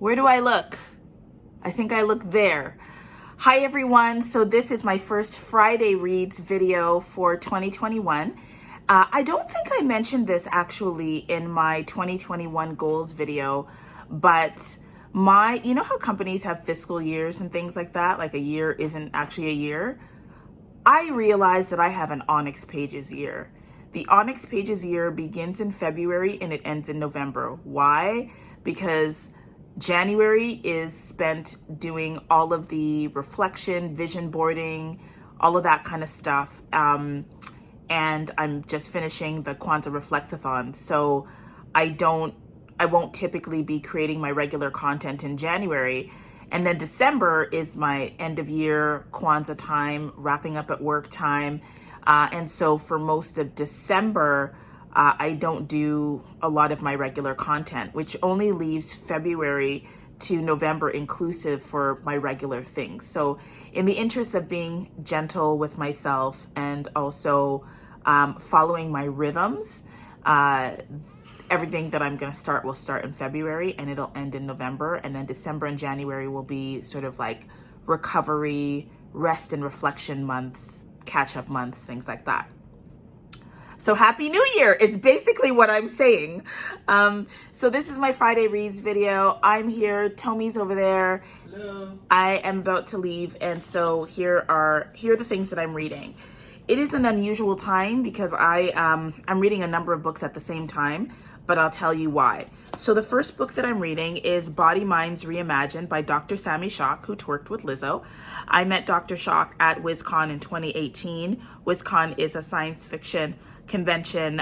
Where do I look? I think I look there. Hi everyone, so this is my first Friday Reads video for 2021. I don't think I mentioned this actually in my 2021 goals video, but you know how companies have fiscal years and things like that? Like a year isn't actually a year? I realized that I have an Onyx Pages year. The Onyx Pages year begins in February and it ends in November. Why? Because January is spent doing all of the reflection, vision boarding, all of that kind of stuff. And I'm just finishing the Kwanzaa Reflectathon. So I won't typically be creating my regular content in January. And then December is my end of year Kwanzaa time, wrapping up at work time. And so for most of December, I don't do a lot of my regular content, which only leaves February to November inclusive for my regular things. So in the interest of being gentle with myself and also following my rhythms, everything that I'm going to start will start in February and it'll end in November. And then December and January will be sort of like recovery, rest and reflection months, catch-up months, things like that. So Happy New Year is basically what I'm saying. So this is my Friday Reads video. I'm here, Tomi's over there. Hello. I am about to leave, and so here are the things that I'm reading. It is an unusual time because I'm reading a number of books at the same time, but I'll tell you why. So the first book that I'm reading is Body Minds Reimagined by Dr. Sami Shock, who worked with Lizzo. I met Dr. Shock at WizCon in 2018. WizCon is a science fiction convention,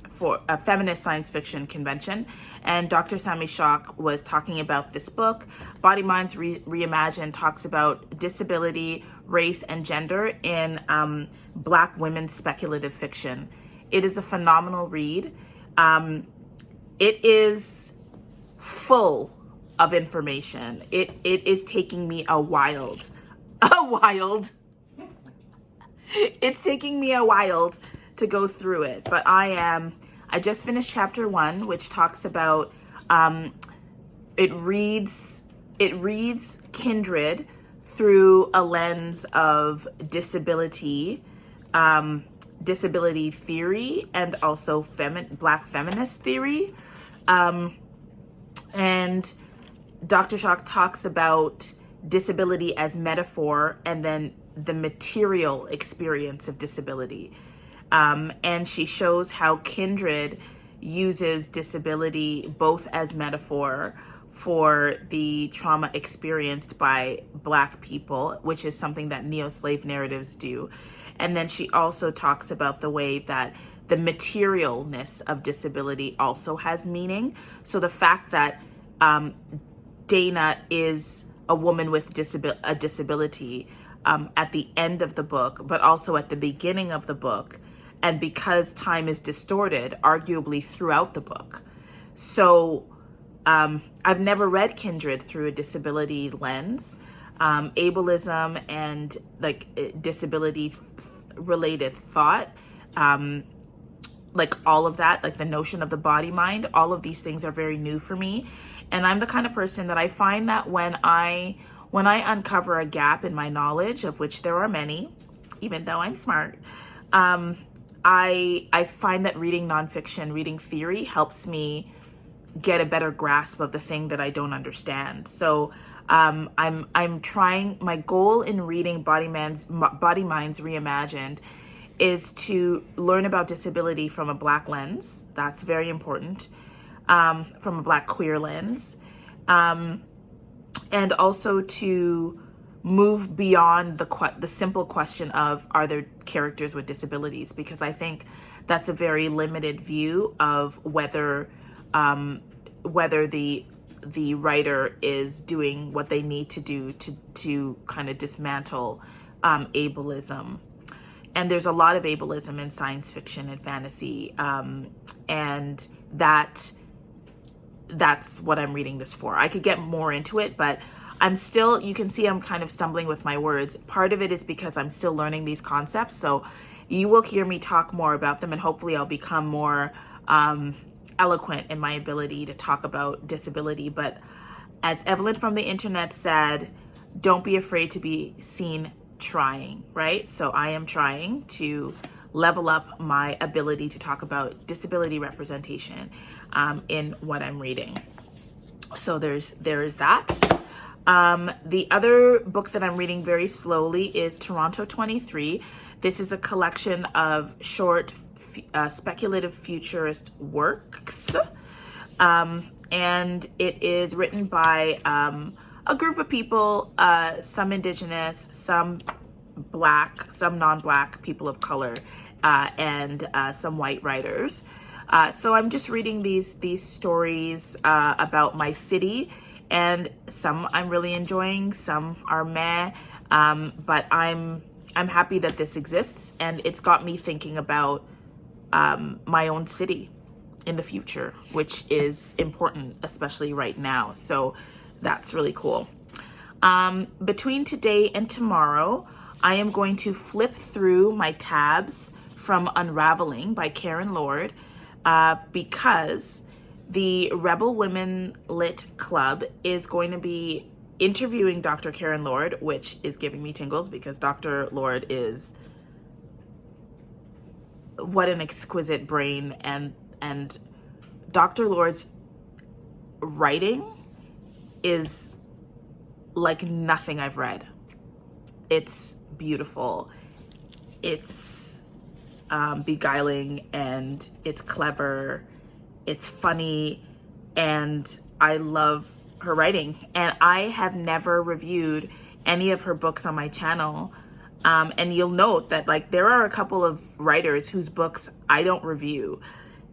for a feminist science fiction convention, and Dr. Sami Shock was talking about this book. Body Minds Reimagined talks about disability, race, and gender in Black women's speculative fiction. It is a phenomenal read. It is full of information. It is taking me it's taking me a while to go through it, but I just finished chapter 1, which talks about it reads Kindred through a lens of disability theory and also Black feminist theory, and Dr. Shock talks about disability as metaphor and then the material experience of disability. And she shows how Kindred uses disability both as metaphor for the trauma experienced by Black people, which is something that neo-slave narratives do. And then she also talks about the way that the materialness of disability also has meaning. So the fact that Dana is a woman with a disability at the end of the book, but also at the beginning of the book, and because time is distorted, arguably throughout the book. So I've never read Kindred through a disability lens. Ableism and like disability related thought, like all of that, like the notion of the body mind, all of these things are very new for me. And I'm the kind of person that I find that when I uncover a gap in my knowledge, of which there are many, even though I'm smart, I find that reading nonfiction, reading theory helps me get a better grasp of the thing that I don't understand. So I'm trying, my goal in reading Body Minds Reimagined is to learn about disability from a Black lens. That's very important. From a Black queer lens. And also to move beyond the simple question of, are there characters with disabilities? Because I think that's a very limited view of whether the writer is doing what they need to do to kind of dismantle ableism. And there's a lot of ableism in science fiction and fantasy, and that's what I'm reading this for. I could get more into it, but I'm still, you can see I'm kind of stumbling with my words. Part of it is because I'm still learning these concepts, so you will hear me talk more about them, and hopefully I'll become more eloquent in my ability to talk about disability. But As Evelyn from the internet said, don't be afraid to be seen trying, right? So I am trying to level up my ability to talk about disability representation in what I'm reading. So there is that. The other book that I'm reading very slowly is Toronto 23. This is a collection of short speculative futurist works. And it is written by a group of people, some Indigenous, some Black, some non-Black, people of color, and some white writers. So I'm just reading these stories about my city, and some I'm really enjoying, some are meh, but I'm happy that this exists, and it's got me thinking about my own city in the future, which is important, especially right now. So that's really cool. Between today and tomorrow, I am going to flip through my tabs from Unravelling by Karen Lord, because the Rebel Women Lit Club is going to be interviewing Dr. Karen Lord, which is giving me tingles because Dr. Lord is what an exquisite brain, and Dr. Lord's writing is like nothing I've read. It's beautiful. It's beguiling, and it's clever. It's funny, and I love her writing. And I have never reviewed any of her books on my channel. And you'll note that like there are a couple of writers whose books I don't review.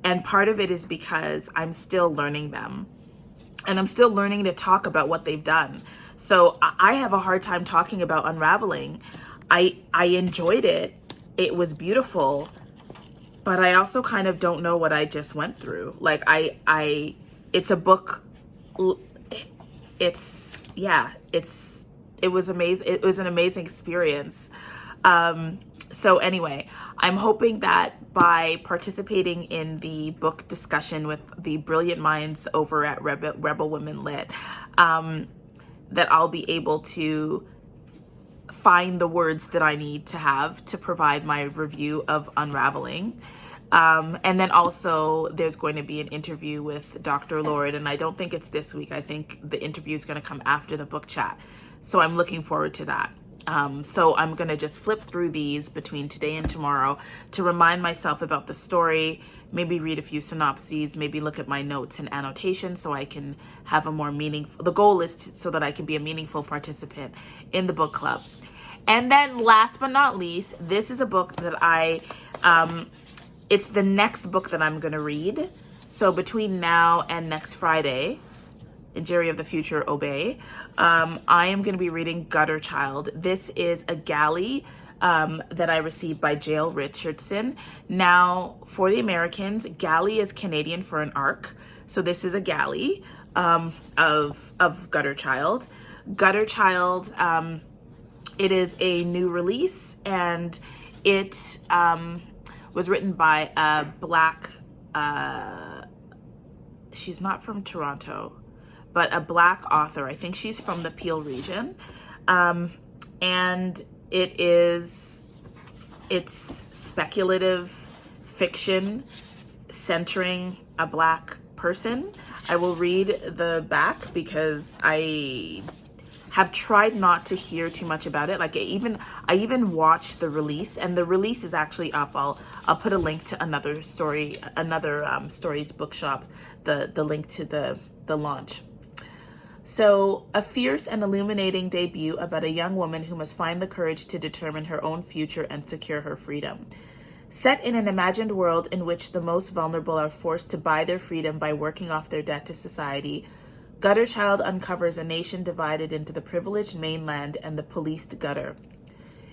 And part of it is because I'm still learning them. And I'm still learning to talk about what they've done. So I have a hard time talking about Unravelling. I enjoyed it. It was beautiful. But I also kind of don't know what I just went through. Like it's a book. It was amazing. It was an amazing experience. So anyway, I'm hoping that by participating in the book discussion with the brilliant minds over at Rebel Women Lit, that I'll be able to find the words that I need to have to provide my review of Unravelling. And then also there's going to be an interview with Dr. Lord, and I don't think it's this week. I think the interview is going to come after the book chat. So I'm looking forward to that. So I'm going to just flip through these between today and tomorrow to remind myself about the story, maybe read a few synopses, maybe look at my notes and annotations so I can have a more meaningful, the goal is so that I can be a meaningful participant in the book club. And then last but not least, this is a book that it's the next book that I'm going to read. So between now and next Friday, in Jerry of the Future, obey, I am going to be reading Gutter Child. This is a galley that I received by Jael Richardson. Now, for the Americans, galley is Canadian for an arc. So this is a galley of Gutter Child. Gutter Child, it is a new release, and it was written by a Black, she's not from Toronto, but a Black author. I think she's from the Peel region. And it's speculative fiction centering a Black person. I will read the back because I have tried not to hear too much about it. Like I even watched the release, and the release is actually up. I'll put a link to another stories bookshop, the link to the launch. So, a fierce and illuminating debut about a young woman who must find the courage to determine her own future and secure her freedom. Set in an imagined world in which the most vulnerable are forced to buy their freedom by working off their debt to society, Gutter Child uncovers a nation divided into the privileged mainland and the policed gutter.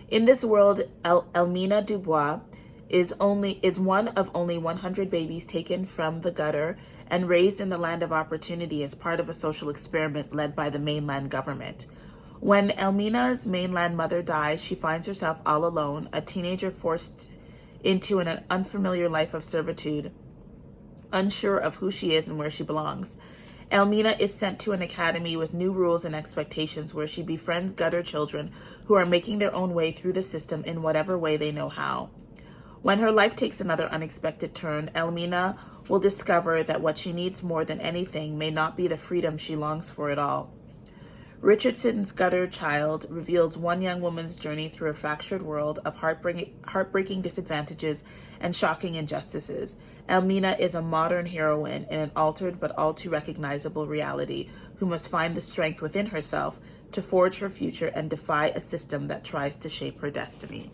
In this world, Elmina Dubois is one of only 100 babies taken from the gutter and raised in the land of opportunity as part of a social experiment led by the mainland government. When Elmina's mainland mother dies, she finds herself all alone, a teenager forced into an unfamiliar life of servitude, unsure of who she is and where she belongs. Elmina is sent to an academy with new rules and expectations where she befriends gutter children who are making their own way through the system in whatever way they know how. When her life takes another unexpected turn, Elmina will discover that what she needs more than anything may not be the freedom she longs for at all. Richardson's Gutter Child reveals one young woman's journey through a fractured world of heartbreaking disadvantages and shocking injustices. Elmina is a modern heroine in an altered but all too recognizable reality who must find the strength within herself to forge her future and defy a system that tries to shape her destiny.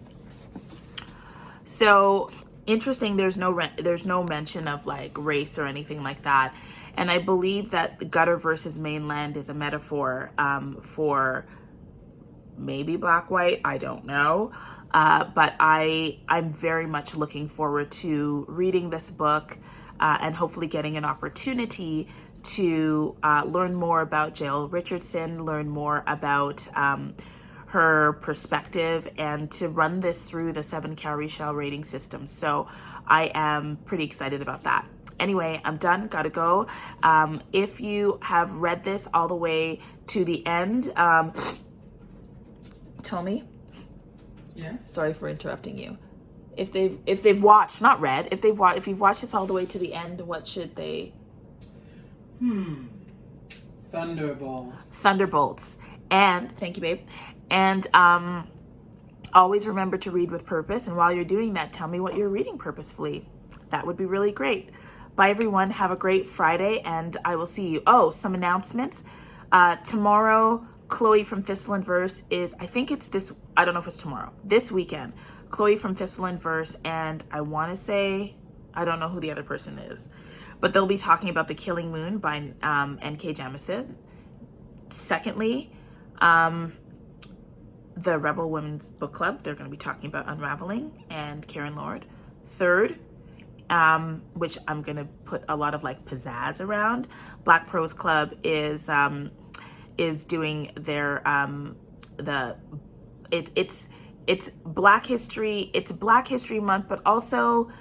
So interesting, there's no mention of like race or anything like that. And I believe that the gutter versus mainland is a metaphor for maybe black, white, I don't know. But I'm very much looking forward to reading this book and hopefully getting an opportunity to learn more about Jael Richardson, learn more about her perspective, and to run this through the 7 calorie shell rating system. So I am pretty excited about that. Anyway, I'm done, gotta go. If you have read this all the way to the end, tell me. Yeah. Sorry for interrupting you. If they've watched, not read, if you've watched this all the way to the end, what should they? Thunderbolts. And thank you, babe. And always remember to read with purpose. And while you're doing that, tell me what you're reading purposefully. That would be really great. Bye, everyone. Have a great Friday, and I will see you. Oh, some announcements. Tomorrow, Chloe from Thistle and Verse is, I think it's this, I don't know if it's tomorrow, this weekend. Chloe from Thistle and Verse, and I want to say, I don't know who the other person is, but they'll be talking about The Killing Moon by N.K. Jemisin. Secondly, the Rebel Women's Book Club, they're going to be talking about Unravelling and Karen Lord. Third, which I'm going to put a lot of like pizzazz around, Black Prose Club is doing their it's Black History Month, but also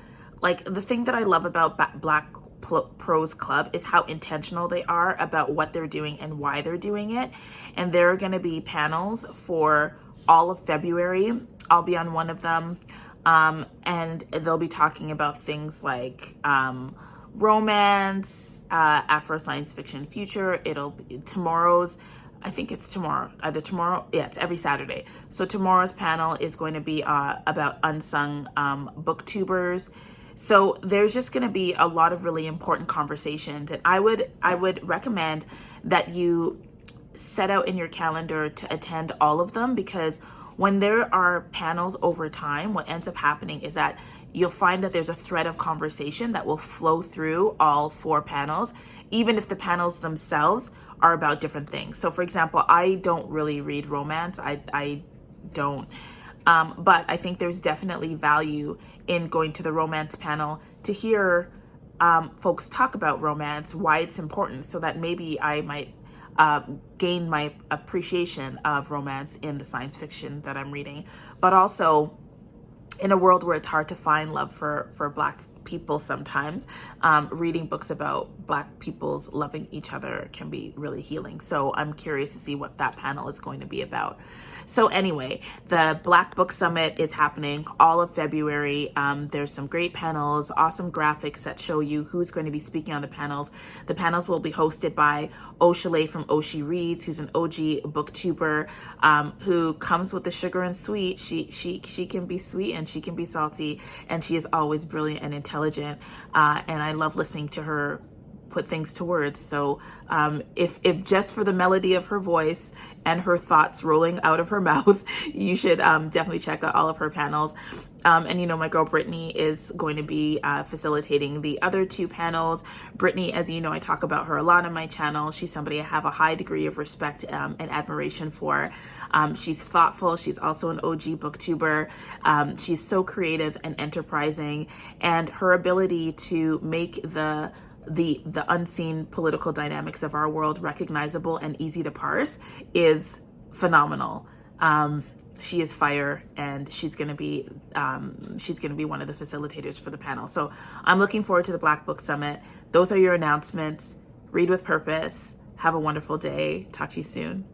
like the thing that I love about Black Prose Club is how intentional they are about what they're doing and why they're doing it. And there are going to be panels for all of February. I'll be on one of them. And they'll be talking about things like romance, Afro science fiction future. It'll be tomorrow's, I think it's tomorrow, either tomorrow, yeah, it's every Saturday. So tomorrow's panel is going to be about unsung booktubers. So there's just going to be a lot of really important conversations. And I would recommend that you set out in your calendar to attend all of them, because when there are panels over time, what ends up happening is that you'll find that there's a thread of conversation that will flow through all 4 panels, even if the panels themselves are about different things. So for example, I don't really read romance. I don't. But I think there's definitely value in going to the romance panel to hear folks talk about romance, why it's important, so that maybe I might gain my appreciation of romance in the science fiction that I'm reading. But also, in a world where it's hard to find love for Black people sometimes, reading books about Black people's loving each other can be really healing. So I'm curious to see what that panel is going to be about. So anyway, the Black Book Summit is happening all of February. There's some great panels, awesome graphics that show you who's going to be speaking on the panels. The panels will be hosted by Oshale from Oshi Reads, who's an OG booktuber, who comes with the sugar and sweet. She can be sweet and she can be salty, and she is always brilliant and intelligent. And I love listening to her put things to words. So if just for the melody of her voice and her thoughts rolling out of her mouth, you should definitely check out all of her panels. And you know, my girl Brittany is going to be facilitating the other 2 panels. Brittany, as you know, I talk about her a lot on my channel. She's somebody I have a high degree of respect and admiration for. She's thoughtful. She's also an OG booktuber. She's so creative and enterprising, and her ability to make the unseen political dynamics of our world recognizable and easy to parse is phenomenal. She is fire, and she's going to be one of the facilitators for the panel. So I'm looking forward to the Black Book Summit. Those are your announcements. read with purpose. Have a wonderful day. Talk to you soon.